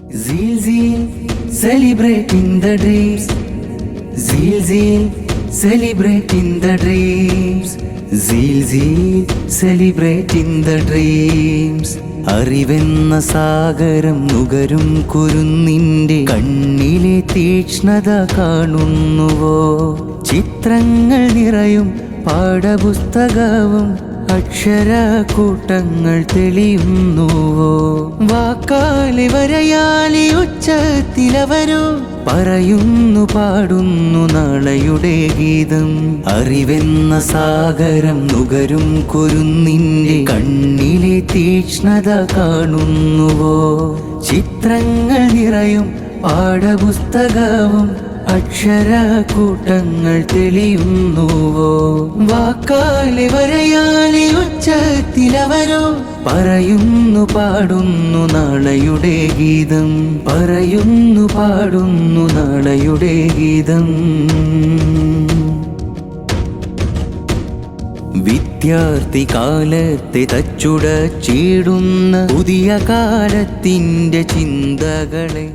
Zeal, zeal, celebrating the dreams. Zeal, zeal, celebrating the dreams. Zeal, zeal, celebrating the dreams. അറിവെന്ന സാഗരം നുകരും കുരുന്നിൻ്റെ കണ്ണിലെ തീക്ഷ്ണത കാണുന്നുവോ? ചിത്രങ്ങൾ നിറയും പാഠപുസ്തകവും അക്ഷരക്കൂട്ടങ്ങൾ തെളിയുന്നുവോ? വാക്കാലി വരയാലി ഉച്ചത്തിലവരോ പറയുന്നു പാടുന്നു നാളെയുടെ ഗീതം. അറിവെന്ന സാഗരം നുകരും കുരുന്നിൻ്റെ കണ്ണിലെ തീക്ഷ്ണത കാണുന്നുവോ? ചിത്രങ്ങൾ നിറയും പാഠപുസ്തകവും അക്ഷരക്കൂട്ടങ്ങൾ തെളിയുന്നുവോ? വാക്കാലി വരയാലി ഉച്ചത്തിലവരോ പറയുന്നു പാടുന്നു നാളെയുടെ ഗീതം. പറയുന്നു പാടുന്നു നാളെയുടെ ഗീതം. വിദ്യാർത്ഥി കാലത്തെ തച്ചുടച്ചിടുന്ന പുതിയ കാലത്തിൻ്റെ ചിന്തകളെ